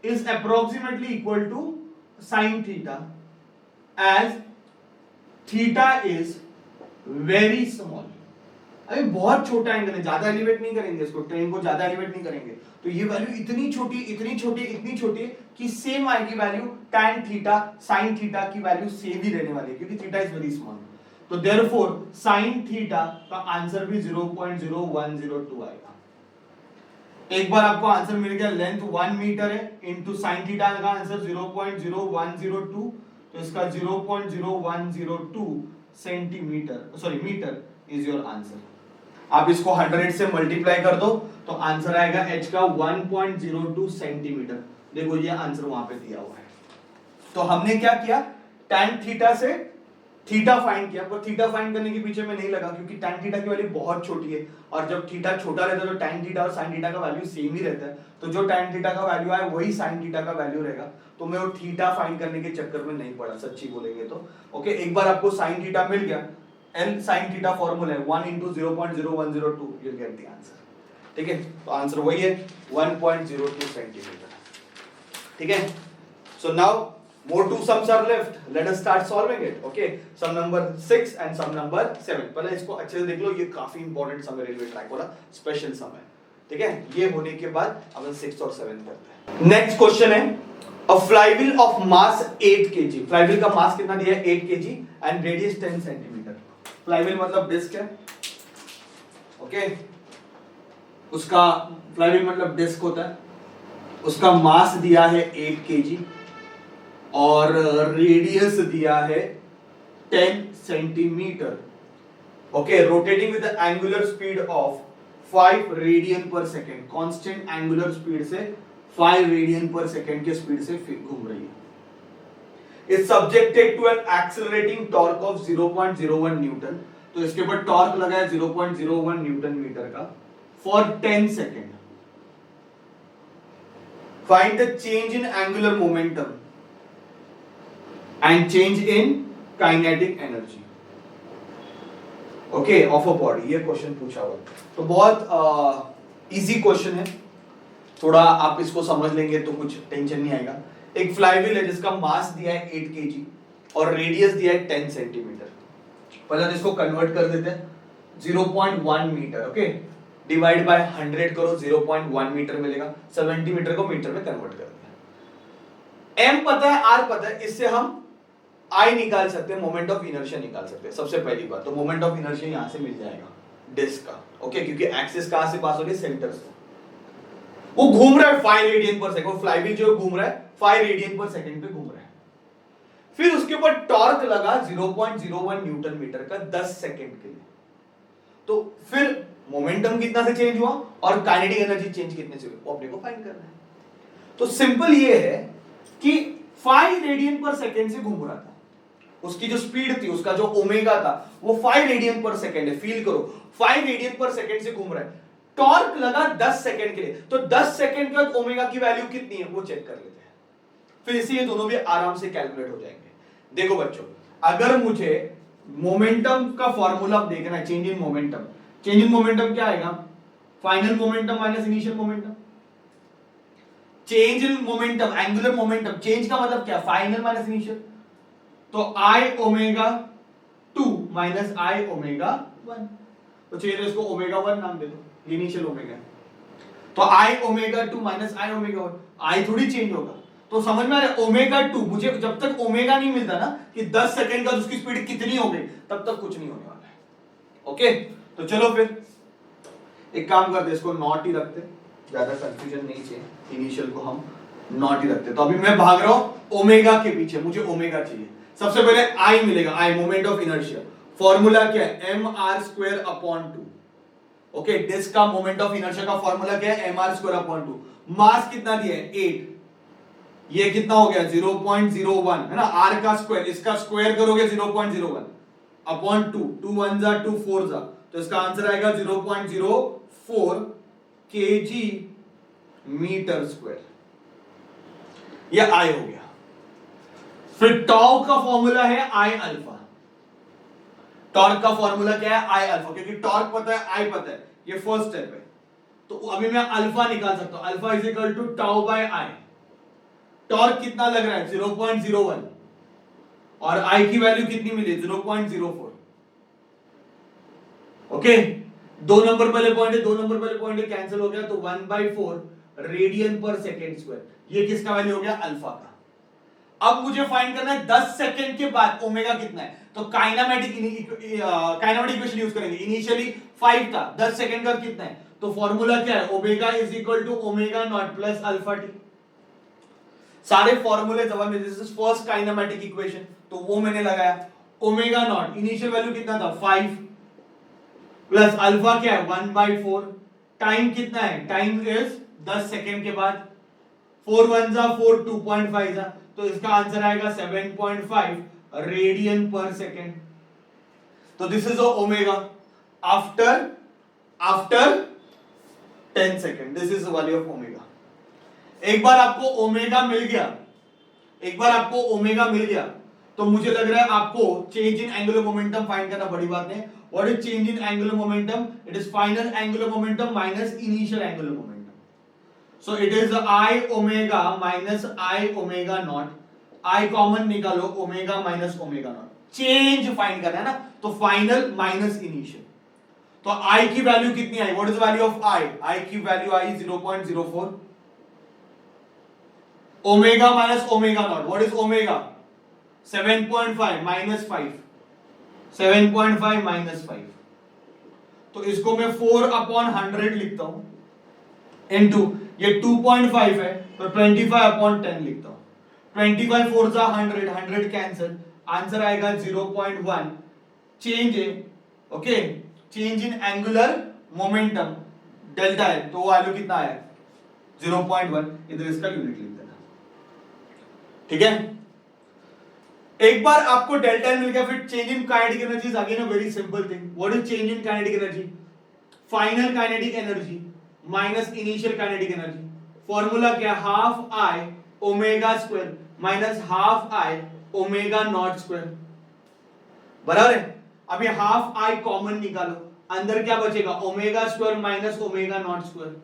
is approximately equal to sin theta as theta is very small। अभी बहुत छोटा एंगल है, ज्यादा एलिवेट नहीं करेंगे इसको, ट्रेन को ज्यादा एलिवेट नहीं करेंगे, तो ये वैल्यू इतनी छोटी इतनी छोटी इतनी छोटी कि सेम आएगी value tan theta sin theta की वैल्यू सेम ही रहने वाली है, क्योंकि थीटा इज वेरी स्मॉल। तो देयरफॉर sin थीटा का आंसर भी 0.0102 आएगा। एक बार आपको आंसर मिल गया, लेंथ 1 मीटर है इनटू sin थीटा का आंसर 0.0102, तो इसका 0.0102 centimetre, sorry metre is your answer. आप इसको 100 से मल्टीप्लाई कर दो तो आंसर आएगा h का 1.02 सेंटीमीटर। देखो ये आंसर वहां पे दिया हुआ है। तो हमने क्या किया, tan थीटा से थीटा फाइंड किया, पर थीटा फाइंड करने के पीछे में नहीं लगा, क्योंकि tan थीटा की वैल्यू बहुत छोटी है, और जब थीटा छोटा रहता है तो tan थीटा और sin थीटा का वैल्यू सेम ही रहता है, तो जो tan थीटा का वैल्यू आए वही sin थीटा का वैल्यू रहेगा। तो मैं वो थीटा फाइंड करने के चक्कर में नहीं पड़ा, सच्ची बोलेंगे तो। ओके, एक बार आपको sin थीटा मिल गया, L sin थीटा फॉर्मूला है 1 into 0.0102, you'll get the answer। ठीक है, तो आंसर वही है 1.02 सेंटीमीटर। ठीक है, so now more two sums are left, let us start solving it। okay, sum number 6 and sum number 7। पहले इसको अच्छे से देख लो, ये काफी इंपॉर्टेंट सम है, रेलवे ट्रैक वाला स्पेशल सम है। ठीक है, ये होने के बाद अपन 6 और 7 करते हैं। नेक्स्ट क्वेश्चन है, a flywheel of mass 8 kg, flywheel का मास कितना दिया है 8 kg and radius 10 cm। Flywheel मतलब डिस्क है। ओके, उसका फ्लाईव्हील मतलब डिस्क होता है, उसका मास दिया है 8 kg और रेडियस दिया है 10 centimetre. Okay, rotating with the angular speed of 5 radian per second, constant angular speed से 5 रेडियन पर सेकेंड के स्पीड से घूम रही है। Is subjected to an accelerating torque of 0.01 newton. तो इसके ऊपर टॉर्क लगा है 0.01 न्यूटन मीटर का for 10 second. Find the change in angular momentum and change in kinetic energy okay of a body. ये क्वेश्चन पूछा हुआ तो बहुत इजी क्वेश्चन है, थोड़ा आप इसको समझ लेंगे तो कुछ टेंशन नहीं आएगा। एक फ्लाईव्हील है जिसका मास दिया है 8 kg और रेडियस दिया है 10 सेंटीमीटर। पहले तो इसको कन्वर्ट कर देते हैं 0.1 मीटर ओके, डिवाइड बाय 100 करो 0.1 मीटर मिलेगा। 70 मीटर को मीटर में कन्वर्ट कर दिया। m पता है, r पता है, इससे हम I निकाल सकते हैं, मोमेंट ऑफ इनर्शिया निकाल सकते हैं। सबसे पहली बात तो मोमेंट ऑफ इनर्शिया यहां से मिल जाएगा डिस्क का ओके, क्योंकि एक्सिस कहां से पास हो रही है, सेंटर से। वो घूम रहा है 5 रेडियन पर सेकंड, फ्लाईव्हील जो घूम रहा है 5 रेडियन पर सेकंड पे घूम रहा है। फिर उसके ऊपर टॉर्क लगा 0.01 न्यूटन मीटर का 10 सेकंड के लिए। तो फिर मोमेंटम कितना से चेंज हुआ और काइनेटिक एनर्जी चेंज कितने से हुई, वो अपने को फाइंड करना है। तो सिंपल ये है कि 5 रेडियन पर सेकंड से घूम रहा था, उसकी जो स्पीड थी, उसका जो ओमेगा था वो 5 रेडियन पर सेकंड है। फील करो 5 रेडियन पर सेकंड से घूम रहा है, टॉर्क लगा 10 सेकंड के लिए। तो 10 सेकंड के बाद ओमेगा की वैल्यू कितनी है वो चेक कर लेते हैं, फिर इसे ये दोनों भी आराम से कैलकुलेट हो जाएंगे। देखो बच्चों, अगर मुझे मोमेंटम का फॉर्मूला देखना है, change in momentum, change in momentum क्या आएगा, final momentum minus initial momentum. Change in momentum, angular momentum, change का मतलब क्या, फाइनल माइनस इनिशियल। तो I omega 2 minus I omega 1, तो चाहिए तो इसको ओमेगा 1 नाम दे दो, इनिशियल ओमेगा। तो I omega 2 minus I omega 1, I थोड़ी चेंज होगा। तो समझ में आ रहा है, ओमेगा 2, मुझे जब तक ओमेगा नहीं मिलता ना कि 10 सेकंड का उसकी स्पीड कितनी हो गई, तब तक कुछ नहीं होने वाला है ओके। तो चलो फिर एक काम करते, इसको नॉट ही रखते, ज्यादा कंफ्यूजन नहीं चाहिए, इनिशियल को हम नॉट ही रखते। तो अभी मैं भाग रहा हूं ओमेगा के पीछे, मुझे ओमेगा चाहिए। सबसे पहले I मिलेगा, I moment of inertia. Formula क्या है, mr²/2 ओके। डिस्क का मोमेंट ऑफ इनर्शिया का फॉर्मूला क्या है, mr²/2। मास कितना दिया है 8, ये कितना हो गया 0.01 है ना, r का स्क्वायर, इसका स्क्वायर करोगे 0.01 अपॉन 2, 2 1 जा 2 4 जा, तो इसका आंसर आएगा 0.04 kg मीटर स्क्वायर। ये I हो गया। फिर टॉर्क का फॉर्मूला है I अल्फा। टॉर्क का फॉर्मूला क्या है, I अल्फा, क्योंकि टॉर्क पता है I पता है, ये फर्स्ट स्टेप है। तो अभी मैं अल्फा निकाल सकता हूं, alpha is equal to tau by I। Torque कितना लग रहा है 0.01 और I की वैल्यू कितनी मिली 0.04 ओके। 2 नंबर पहले पॉइंट है, 2 नंबर पहले पॉइंट है, कैंसिल हो गया, तो 1/4 रेडियन पर सेकेंड स्क्वायर। ये किसका वैल्यू हो गया, अल्फा का। अब मुझे फाइंड करना है 10 सेकंड के बाद ओमेगा कितना है, तो काइनेमेटिक इक्वेशन यूज करेंगे। इनिशियली 5 था, 10 सेकंड का कितना है, तो फॉर्मूला क्या है, omega is equal to omega not plus alpha t. सारे फॉर्मूले जवाब में, this is first kinematic equation, तो वो मैंने लगाया। ओमेगा नॉट इनिशियल वैल्यू कितना था 5 प्लस अल्फा क्या है 1/4। टाइम कितना है, टाइम इज 10 सेकंड के बाद, 4 1 जा 4, 2.5 जा, तो इसका आंसर आएगा 7.5 रेडियन पर सेकेंड। तो this is omega after 10 second, this is value of omega. एक बार आपको ओमेगा मिल गया, एक बार आपको ओमेगा मिल गया, तो मुझे लग रहा है आपको change in angular momentum find करना बड़ी बात नहीं। What is change in angular momentum, it is final angular momentum minus initial angular momentum. So it is I omega minus I omega naught, I common निकालो, omega minus omega naught, change find करना है ना, तो final minus initial. तो I की value कितनी आई, what is value of I की वैल्यू आई 0.04, omega minus omega naught, what is omega 7.5 minus 5, 7.5 minus 5, तो इसको मैं 4/100 लिखता हूं इनटू, ये 2.5 है तो 25/10 लिखता हूं। 25 4 जा 100, 100 कैंसिल, आंसर आएगा 0.1। चेंज है okay, change in angular momentum delta है, तो वैल्यू कितना आया 0.1, इधर इसका यूनिट लिख देना, ठीक है। एक बार आपको डेल्टा एन मिल गया, फिर change in kinetic energy is again a very simple thing. What is change in kinetic energy? Final kinetic energy minus initial kinetic energy. Formula क्या? Half I omega square minus half I omega not square, बराबर है। अब ये half I common निकालो, अंदर क्या बचेगा? Omega square minus omega not square.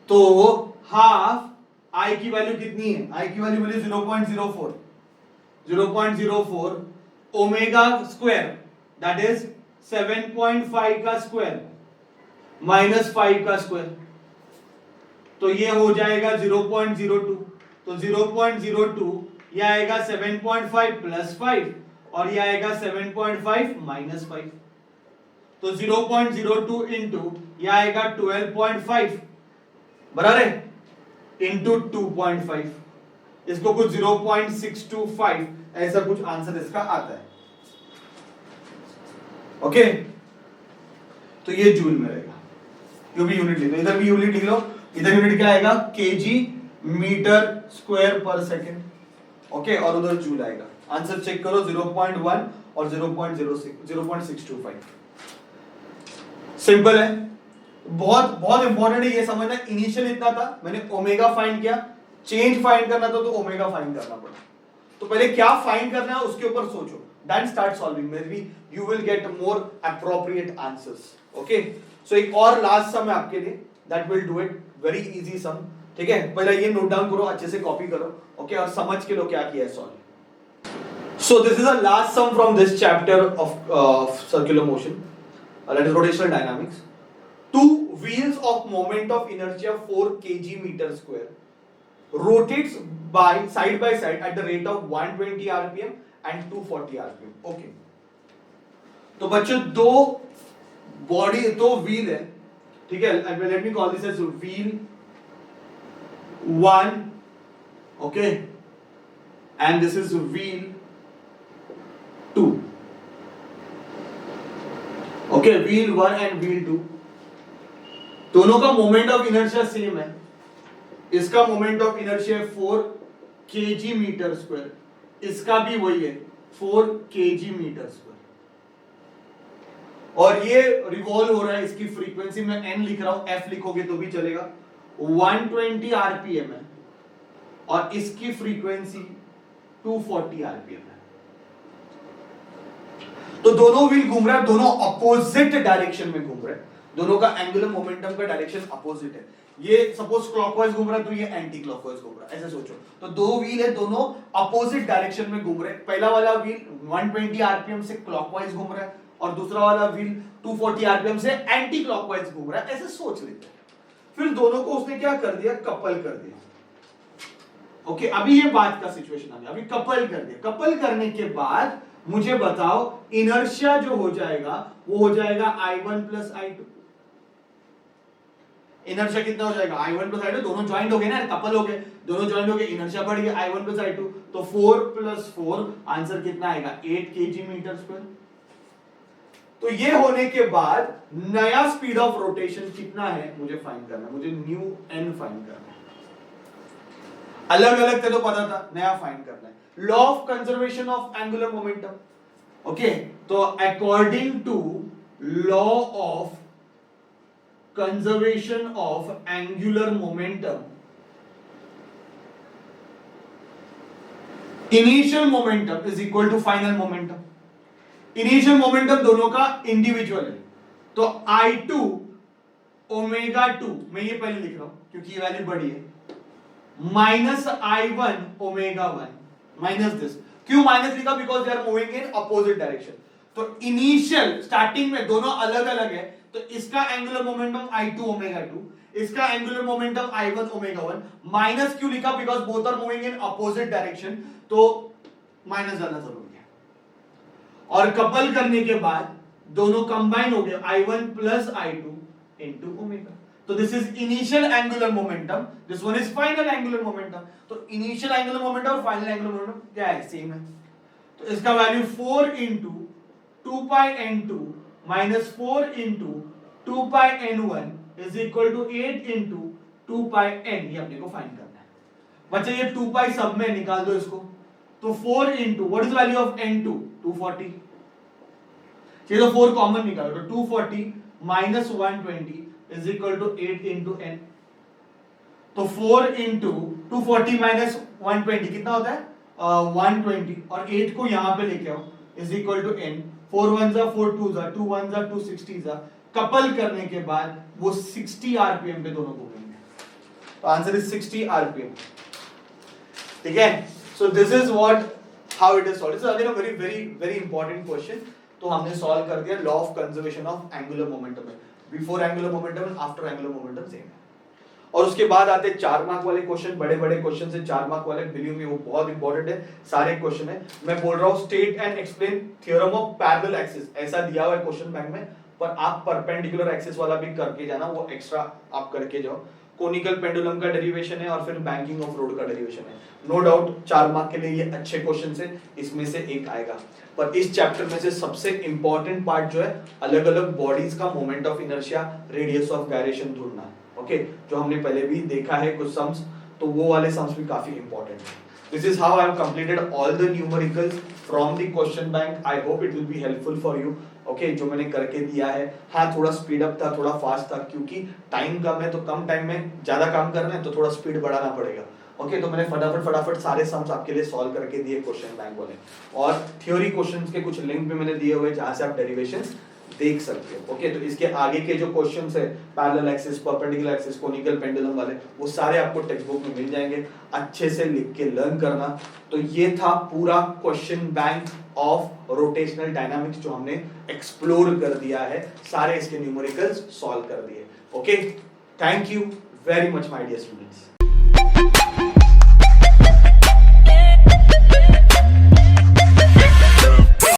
तो हाफ आई की वैल्यू कितनी है? आई की वैल्यू मिली 0.04, 0.04 ओमेगा स्क्वायर दैट इज 7.5 का स्क्वायर माइनस 5 का स्क्वायर, तो ये हो जाएगा 0.02। तो 0.02 ये आएगा 7.5 प्लस 5 और ये आएगा 7.5 माइनस 5। तो 0.02 इंटू ये आएगा 12.5, बराबर है, इंटू 2.5, इसको कुछ 0.625 ऐसा कुछ आंसर इसका आता है। ओके, तो ये जूल में रहेगा। जो भी यूनिट लिख लो, इधर भी यूनिट लिख लो, इधर यूनिट क्या आएगा? केजी मीटर स्क्वायर पर सेकेंड, ओके, और उधर जूल आएगा। आंसर चेक करो, 0.1 और 0.625। सिंपल है, बहुत बहुत इंपॉर्टेंट है ये समझना। इनिशियल इतना था, मैंने ओमेगा फाइंड किया, चेंज फाइंड करना था तो ओमेगा फाइंड करना पड़ा। तो पहले क्या फाइंड करना है उसके ऊपर सोचो, then start solving, maybe you will get more appropriate answers. Okay, so एक और लास्ट सम है आपके लिए, that will do it, very easy sum, ठीक है। पहले ये नोट डाउन करो, अच्छे से कॉपी करो, ओके, और समझ के लो क्या किया है solve. So this is the last sum from this chapter of circular motion, that is rotational dynamics. Two wheels of moment of inertia 4 kg meter square rotates by side at the rate of 120 rpm and 240 rpm. Okay. तो बच्चों दो wheel है, ठीक है। Let me call this as wheel 1, okay, and this is wheel 2, okay, wheel 1 and wheel 2, दोनों का moment of inertia same है। इसका मोमेंट ऑफ इनर्शिया है 4 kg मीटर स्क्वायर, इसका भी वही है 4 kg मीटर स्क्वायर, और ये रिवॉल्व हो रहा है। इसकी फ्रीक्वेंसी में n लिख रहा हूं, f लिखोगे तो भी चलेगा। 120 आरपीएम है और इसकी फ्रीक्वेंसी 240 आरपीएम है। तो दोनों व्हील घूम रहा है, दोनों अपोजिट डायरेक्शन में घूम रहे हैं, दोनों का एंगुलर मोमेंटम का डायरेक्शन अपोजिट है। ये सपोज क्लॉकवाइज घूम रहा है तो ये एंटी क्लॉकवाइज घूम रहा है, ऐसे सोचो। तो दो व्हील है, दोनों अपोजिट डायरेक्शन में घूम रहे हैं। पहला वाला व्हील 120 आरपीएम से क्लॉकवाइज घूम रहा है और दूसरा वाला व्हील 240 आरपीएम से एंटी क्लॉकवाइज घूम रहा है, ऐसे सोच लेते हैं। फिर दोनों को उसने क्या कर दिया? कपल कर दिया। ओके, अभी ये बात का सिचुएशन आ गया, अभी कपल कर दिया। कपल करने के बाद मुझे बताओ इनर्शिया जो हो जाएगा वो हो जाएगा I1 प्लस I2। इनर्शिया कितना हो जाएगा? I1 प्लस I2, दोनों ज्वाइंट हो गए ना, कपल हो गए, दोनों ज्वाइंट हो गए, इनर्शिया बढ़ गया I1 प्लस I2, तो 4 प्लस 4 आंसर कितना आएगा? 8 kg मीटर स्क्वायर। तो ये होने के बाद नया स्पीड ऑफ रोटेशन कितना है मुझे फाइंड करना है, मुझे न्यू n फाइंड करना है। अलग अलग थे तो पता था, नया फाइंड करना है। Law of conservation of angular momentum, okay, तो according to law of conservation of angular momentum, initial momentum is equal to final momentum. Initial momentum दोनों का इंडिविजुअल है, तो I2 ओमेगा 2, मैं ये पहले लिख रहा हूं क्योंकि ये वैल्यू बड़ी है, minus I1 omega 1 minus this. क्यों माइनस लिखा? Because they are moving in opposite direction. तो इनिशियल स्टार्टिंग में दोनों अलग अलग है, तो इसका एंगुलर मोमेंटम I2 ओमेगा 2, इसका angular momentum I1 omega 1। Minus क्यों लिखा? Because both are moving in opposite direction, तो माइनस डालना जरूरी है। और कपल करने के बाद दोनों कंबाइन हो गए, I1 plus I2 into omega. तो this is initial angular momentum, this one is final angular momentum. तो इनिशियल एंगुलर मोमेंटम और फाइनल एंगुलर मोमेंटम क्या है? सेम है। तो इसका value 4 into 2 pi n2 minus 4 into 2 pi n1 is equal to 8 into 2 pi n, ये अपने को फाइंड करना है। बच्चे ये 2 पाई सब में निकाल दो इसको, तो 4 into what is value of n2 240, ये तो 4 कॉमन निकालो, तो 240 minus 120 is equal to 8 into n। तो 4 इंटू 240 माइनस 120 कितना होता है 120, और 8 को यहां पे लेके आओ इज इक्वल टू n, 4 1 जा 4 2 जा 2 1 जा 2 60 जा, कपल करने के बाद वो 60 आरपीएम पे दोनों घूमेंगे, तो आंसर इज 60 आरपीएम। ठीक है, so this is what how it is solved. This is again a very very very important question. तो हमने सॉल्व कर दिया law of conservation of angular momentum में, before angular momentum and after angular momentum same है। और उसके बाद आते 4 मार्क वाले क्वेश्चन, बड़े बड़े क्वेश्चन से 4 मार्क वाले, बिलीव मी वो बहुत इंपॉर्टेंट है, सारे क्वेश्चन है। मैं बोल रहा हूँ state and explain theorem of parallel axis, ऐसा दिया हुआ है क्वेश्चन बैंक में, पर आप परपेंडिकुलर एक्सिस वाला भी करके जाना, वो एक्स्ट्रा आप करके जाओ। कोनिकल पेंडुलम का डेरिवेशन है और फिर बैंकिंग ऑफ रोड का डेरिवेशन है। नो डाउट 4 मार्क के लिए ये अच्छे क्वेश्चन है, इसमें से एक आएगा। पर इस चैप्टर में से सबसे इंपॉर्टेंट पार्ट जो है अलग अलग बॉडीज का moment of inertia, radius of gyration ढूंढना, ओके, जो हमने पहले भी देखा है कुछ सम्स, तो वो वाले सम्स भी काफी इंपॉर्टेंट है। This is how I have completed all the numericals from the question bank. I hope it will be helpful for you. Okay, जो मैंने करके दिया है, हाँ थोड़ा स्पीड अप था, थोड़ा फास्ट था, क्योंकि टाइम कम है, तो कम टाइम में ज्यादा काम करना है, तो थोड़ा स्पीड बढ़ाना पड़ेगा। ओके, तो मैंने फटाफट सारे सम्स आपके लिए सॉल्व करके दिए क्वेश्चन बैंक वाले, और थ्योरी क्वेश्चंस के कुछ लिंक भी मैंने दिए हुए जहां से आप डेरिवेशंस देख सकते हो। ओके, तो इसके आगे के जो क्वेश्चंस है parallel axis, perpendicular axis, conical pendulum वाले, वो सारे आपको टेक्स्ट बुक में मिल जाएंगे, अच्छे से लिख के लर्न करना। तो ये था पूरा question bank of rotational dynamics जो हमने एक्सप्लोर कर दिया है, सारे इसके न्यूमेरिकल्स सॉल्व कर दिए। Okay, thank you very much my dear students.